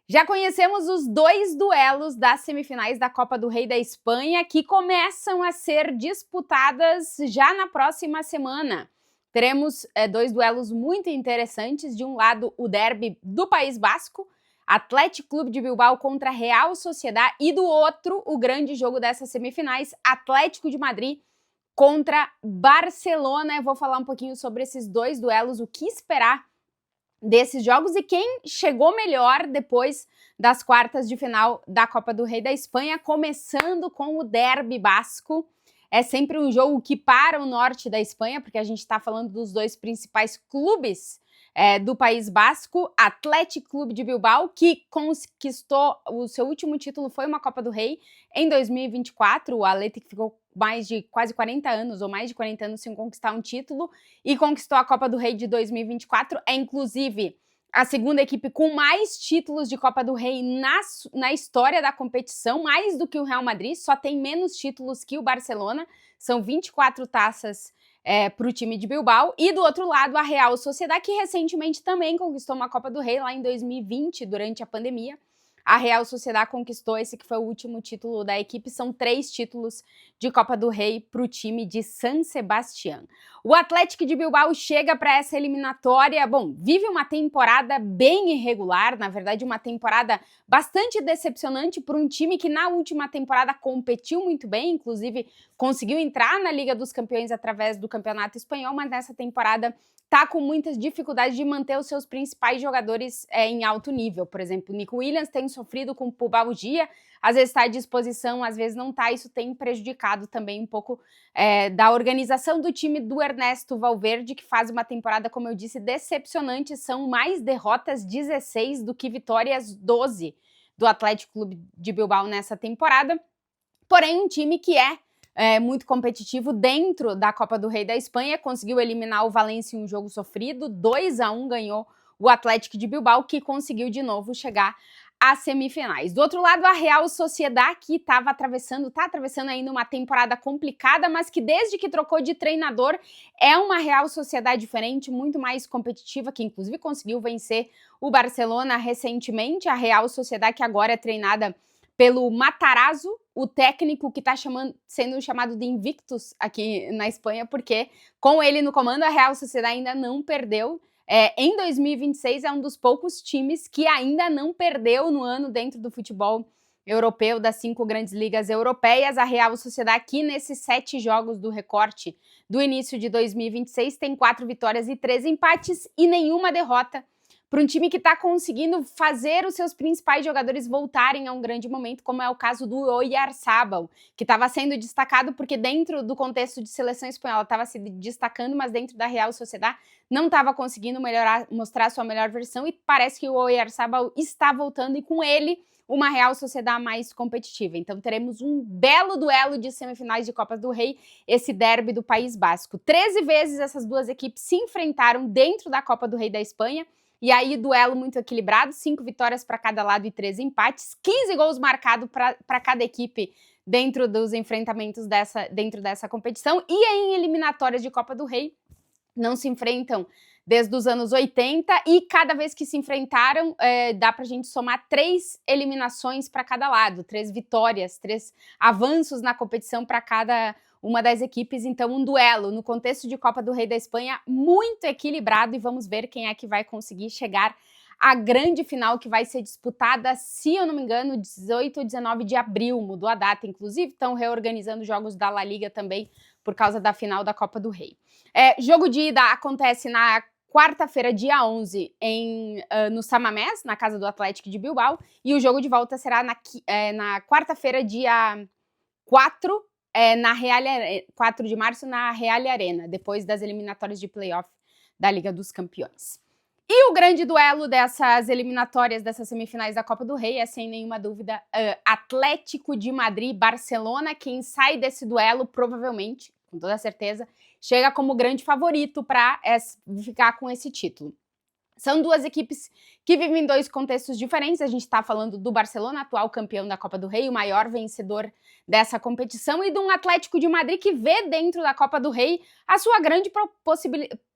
Já conhecemos os dois duelos das semifinais da Copa do Rei da Espanha, que começam a ser disputadas já na próxima semana. Teremos dois duelos muito interessantes. De um lado, o derby do País Basco, Athletic Clube de Bilbao contra Real Sociedad, e do outro, o grande jogo dessas semifinais, Atlético de Madrid contra Barcelona. Eu vou falar um pouquinho sobre esses dois duelos, o que esperar desses jogos e quem chegou melhor depois das quartas de final da Copa do Rei da Espanha, começando com o derby basco. É sempre um jogo que para o norte da Espanha, porque a gente está falando dos dois principais clubes do País Basco, Athletic Clube de Bilbao, que conquistou o seu último título, foi uma Copa do Rei em 2024, o Athletic ficou mais de quase 40 anos, ou mais de 40 anos sem conquistar um título, e conquistou a Copa do Rei de 2024, é inclusive a segunda equipe com mais títulos de Copa do Rei na história da competição, mais do que o Real Madrid, só tem menos títulos que o Barcelona, são 24 taças para o time de Bilbao, e do outro lado a Real Sociedad, que recentemente também conquistou uma Copa do Rei lá em 2020, durante a pandemia. A Real Sociedad conquistou esse que foi o último título da equipe, são 3 títulos de Copa do Rei para o time de San Sebastián. O Athletic de Bilbao chega para essa eliminatória, vive uma temporada bem irregular, na verdade uma temporada bastante decepcionante para um time que na última temporada competiu muito bem, inclusive conseguiu entrar na Liga dos Campeões através do Campeonato Espanhol, mas nessa temporada está com muitas dificuldades de manter os seus principais jogadores em alto nível. Por exemplo, o Nico Williams tem sofrido com pubalgia, às vezes está à disposição, às vezes não está. Isso tem prejudicado também um pouco da organização do time do Ernesto Valverde, que faz uma temporada, como eu disse, decepcionante. São mais derrotas, 16, do que vitórias, 12, do Atlético Clube de Bilbao nessa temporada. Porém, um time que é muito competitivo dentro da Copa do Rei da Espanha, conseguiu eliminar o Valência em um jogo sofrido, 2-1 ganhou o Athletic de Bilbao, que conseguiu de novo chegar às semifinais. Do outro lado, a Real Sociedad, que está atravessando ainda uma temporada complicada, mas que desde que trocou de treinador é uma Real Sociedad diferente, muito mais competitiva, que inclusive conseguiu vencer o Barcelona recentemente. A Real Sociedad, que agora é treinada pelo Matarazzo, o técnico que está sendo chamado de Invictus aqui na Espanha, porque com ele no comando a Real Sociedad ainda não perdeu. Em 2026 é um dos poucos times que ainda não perdeu no ano dentro do futebol europeu, das 5 grandes ligas europeias. A Real Sociedad aqui nesses 7 jogos do recorte do início de 2026 tem 4 vitórias e 3 empates e nenhuma derrota, para um time que está conseguindo fazer os seus principais jogadores voltarem a um grande momento, como é o caso do Oyarzabal, que estava sendo destacado porque dentro do contexto de seleção espanhola estava se destacando, mas dentro da Real Sociedad não estava conseguindo mostrar sua melhor versão, e parece que o Oyarzabal está voltando, e com ele uma Real Sociedad mais competitiva. Então teremos um belo duelo de semifinais de Copas do Rei, esse derby do País Basco. 13 vezes essas duas equipes se enfrentaram dentro da Copa do Rei da Espanha, e aí, duelo muito equilibrado, 5 vitórias para cada lado e 3 empates, 15 gols marcados para cada equipe dentro dos enfrentamentos dentro dessa competição. E em eliminatórias de Copa do Rei, não se enfrentam desde os anos 80, e cada vez que se enfrentaram, dá para a gente somar 3 eliminações para cada lado, 3 vitórias, 3 avanços na competição para cada uma das equipes. Então um duelo no contexto de Copa do Rei da Espanha muito equilibrado, e vamos ver quem é que vai conseguir chegar à grande final, que vai ser disputada, se eu não me engano, 18 ou 19 de abril, mudou a data, inclusive estão reorganizando jogos da La Liga também por causa da final da Copa do Rei. Jogo de ida acontece na quarta-feira, dia 11, no Samamés, na casa do Athletic de Bilbao, e o jogo de volta será na quarta-feira, dia 4, 4 de março, na Real Arena, depois das eliminatórias de playoff da Liga dos Campeões. E o grande duelo dessas eliminatórias, dessas semifinais da Copa do Rei, é sem nenhuma dúvida Atlético de Madrid e Barcelona. Quem sai desse duelo, provavelmente, com toda certeza, chega como grande favorito para ficar com esse título. São duas equipes que vivem em 2 contextos diferentes. A gente está falando do Barcelona, atual campeão da Copa do Rei, o maior vencedor dessa competição, e de um Atlético de Madrid que vê dentro da Copa do Rei a sua grande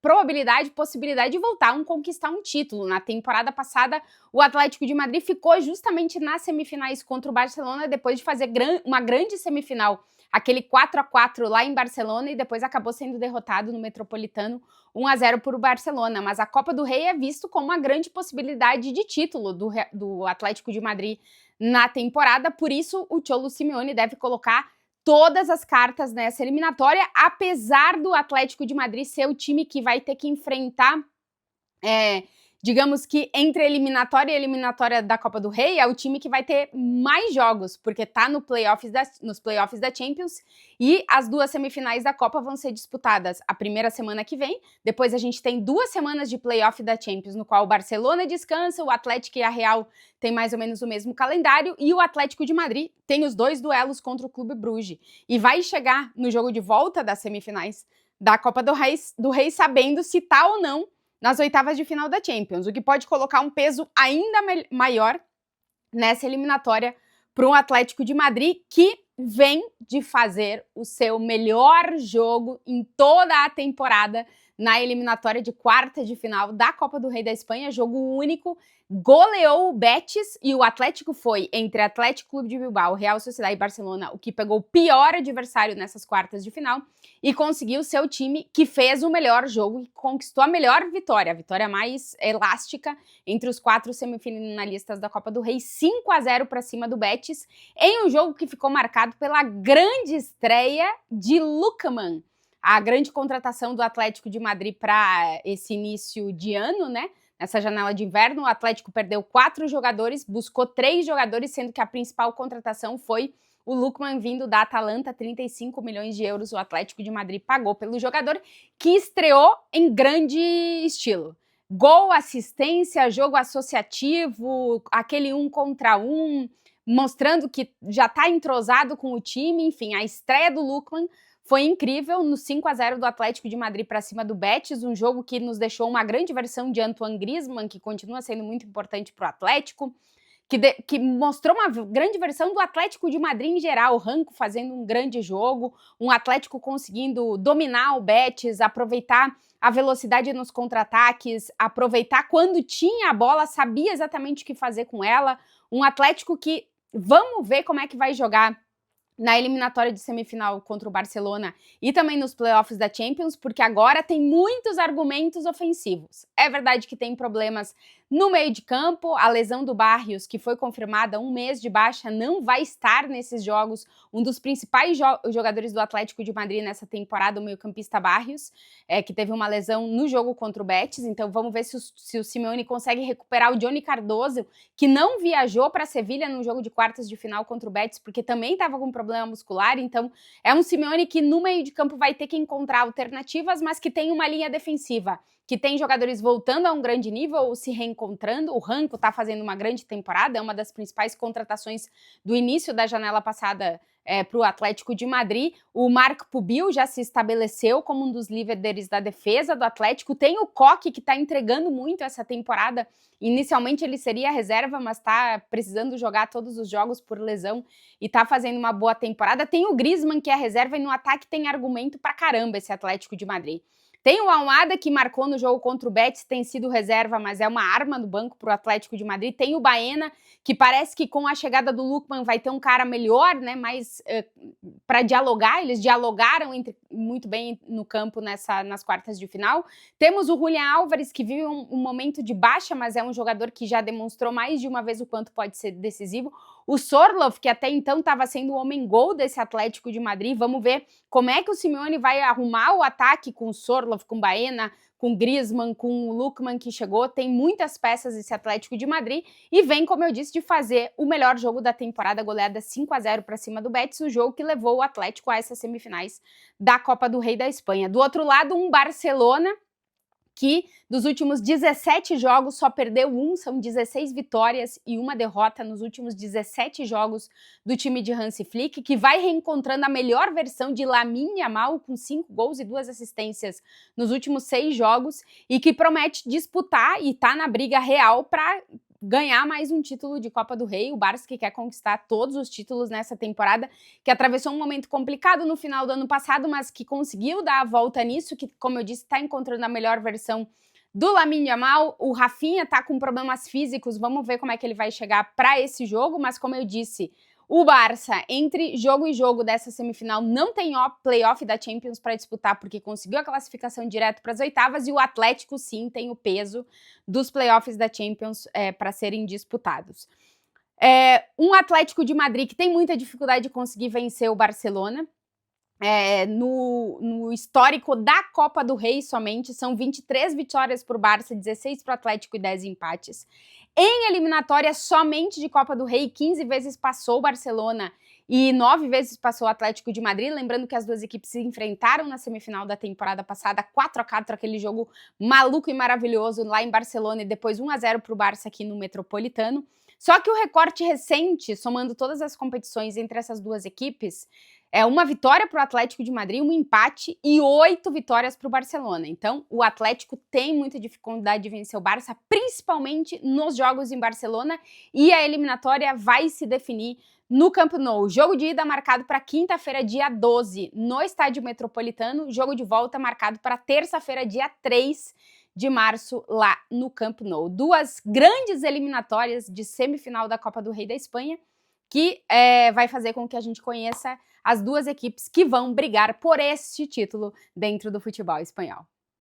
possibilidade de voltar a conquistar um título. Na temporada passada, o Atlético de Madrid ficou justamente nas semifinais contra o Barcelona, depois de fazer uma grande semifinal, aquele 4-4 lá em Barcelona, e depois acabou sendo derrotado no Metropolitano 1-0 por o Barcelona. Mas a Copa do Rei é visto como uma grande possibilidade de título do Atlético de Madrid na temporada, por isso o Cholo Simeone deve colocar todas as cartas nessa eliminatória, apesar do Atlético de Madrid ser o time que vai ter que enfrentar, digamos que entre a eliminatória e a eliminatória da Copa do Rei, é o time que vai ter mais jogos, porque tá nos playoffs da Champions, e as 2 semifinais da Copa vão ser disputadas a primeira semana que vem, depois a gente tem 2 semanas de playoff da Champions, no qual o Barcelona descansa, o Atlético e a Real tem mais ou menos o mesmo calendário, e o Atlético de Madrid tem os 2 duelos contra o Clube Bruges, e vai chegar no jogo de volta das semifinais da Copa do Rei sabendo se tá ou não nas oitavas de final da Champions, o que pode colocar um peso ainda maior nessa eliminatória para um Atlético de Madrid que vem de fazer o seu melhor jogo em toda a temporada na eliminatória de quarta de final da Copa do Rei da Espanha, jogo único, goleou o Betis, e o Atlético foi, entre Atlético Clube de Bilbao, Real Sociedade e Barcelona, o que pegou o pior adversário nessas quartas de final, e conseguiu seu time que fez o melhor jogo e conquistou a melhor vitória, a vitória mais elástica entre os 4 semifinalistas da Copa do Rei, 5-0 para cima do Betis, em um jogo que ficou marcado pela grande estreia de Lookman, a grande contratação do Atlético de Madrid para esse início de ano, né? Nessa janela de inverno, o Atlético perdeu 4 jogadores, buscou 3 jogadores, sendo que a principal contratação foi o Lookman vindo da Atalanta, 35 milhões de euros o Atlético de Madrid pagou pelo jogador, que estreou em grande estilo. Gol, assistência, jogo associativo, aquele 1 contra 1, mostrando que já está entrosado com o time, enfim, a estreia do Lookman foi incrível no 5-0 do Atlético de Madrid para cima do Betis, um jogo que nos deixou uma grande versão de Antoine Griezmann, que continua sendo muito importante para o Atlético, que mostrou uma grande versão do Atlético de Madrid em geral, o Ranco fazendo um grande jogo, um Atlético conseguindo dominar o Betis, aproveitar a velocidade nos contra-ataques, aproveitar quando tinha a bola, sabia exatamente o que fazer com ela, um Atlético que vamos ver como é que vai jogar na eliminatória de semifinal contra o Barcelona e também nos playoffs da Champions, porque agora tem muitos argumentos ofensivos. É verdade que tem problemas no meio de campo, a lesão do Barrios, que foi confirmada 1 mês de baixa, não vai estar nesses jogos. Um dos principais jogadores do Atlético de Madrid nessa temporada, o meio-campista Barrios, que teve uma lesão no jogo contra o Betis, então vamos ver se o Simeone consegue recuperar o Johnny Cardoso, que não viajou para Sevilha no jogo de quartas de final contra o Betis, porque também estava com problema muscular, então é um Simeone que no meio de campo vai ter que encontrar alternativas, mas que tem uma linha defensiva, que tem jogadores voltando a um grande nível ou se reencontrando. O Ranco está fazendo uma grande temporada, é uma das principais contratações do início da janela passada para o Atlético de Madrid. O Marc Pubil já se estabeleceu como um dos líderes da defesa do Atlético. Tem o Koke, que está entregando muito essa temporada. Inicialmente ele seria reserva, mas está precisando jogar todos os jogos por lesão e está fazendo uma boa temporada. Tem o Griezmann, que é reserva, e no ataque tem argumento pra caramba esse Atlético de Madrid. Tem o Almada, que marcou no jogo contra o Betis, tem sido reserva, mas é uma arma no banco para o Atlético de Madrid. Tem o Baena, que parece que com a chegada do Lookman vai ter um cara melhor, né, mais para dialogar. Eles dialogaram muito bem no campo nas quartas de final. Temos o Julián Álvares, que vive um momento de baixa, mas é um jogador que já demonstrou mais de uma vez o quanto pode ser decisivo. O Sorloth, que até então estava sendo o homem-gol desse Atlético de Madrid. Vamos ver como é que o Simeone vai arrumar o ataque com o Sorloth, com o Baena, com o Griezmann, com o Lookman que chegou. Tem muitas peças esse Atlético de Madrid e vem, como eu disse, de fazer o melhor jogo da temporada, goleada 5-0 para cima do Betis, o jogo que levou o Atlético a essas semifinais da Copa do Rei da Espanha. Do outro lado, um Barcelona que dos últimos 17 jogos só perdeu 1, são 16 vitórias e 1 derrota nos últimos 17 jogos do time de Hansi Flick, que vai reencontrando a melhor versão de Lamine Yamal, com 5 gols e 2 assistências nos últimos 6 jogos, e que promete disputar e tá na briga real para ganhar mais um título de Copa do Rei, o Barça que quer conquistar todos os títulos nessa temporada, que atravessou um momento complicado no final do ano passado, mas que conseguiu dar a volta nisso, que, como eu disse, está encontrando a melhor versão do Lamine Yamal. O Rafinha tá com problemas físicos, vamos ver como é que ele vai chegar para esse jogo, mas como eu disse, o Barça, entre jogo e jogo dessa semifinal, não tem playoff da Champions para disputar, porque conseguiu a classificação direto para as oitavas, e o Atlético, sim, tem o peso dos playoffs da Champions para serem disputados. Um Atlético de Madrid que tem muita dificuldade de conseguir vencer o Barcelona. No histórico da Copa do Rei somente, são 23 vitórias para o Barça, 16 para o Atlético e 10 empates. Em eliminatória somente de Copa do Rei, 15 vezes passou o Barcelona e 9 vezes passou o Atlético de Madrid, lembrando que as duas equipes se enfrentaram na semifinal da temporada passada, 4-4, aquele jogo maluco e maravilhoso lá em Barcelona, e depois 1-0 para o Barça aqui no Metropolitano. Só que o recorte recente, somando todas as competições entre essas duas equipes, é uma vitória para o Atlético de Madrid, um empate e 8 vitórias para o Barcelona. Então, o Atlético tem muita dificuldade de vencer o Barça, principalmente nos jogos em Barcelona, e a eliminatória vai se definir no Camp Nou. Jogo de ida marcado para quinta-feira, dia 12, no Estádio Metropolitano. Jogo de volta marcado para terça-feira, dia 3 de março, lá no Camp Nou. Duas grandes eliminatórias de semifinal da Copa do Rei da Espanha, que vai fazer com que a gente conheça as duas equipes que vão brigar por este título dentro do futebol espanhol.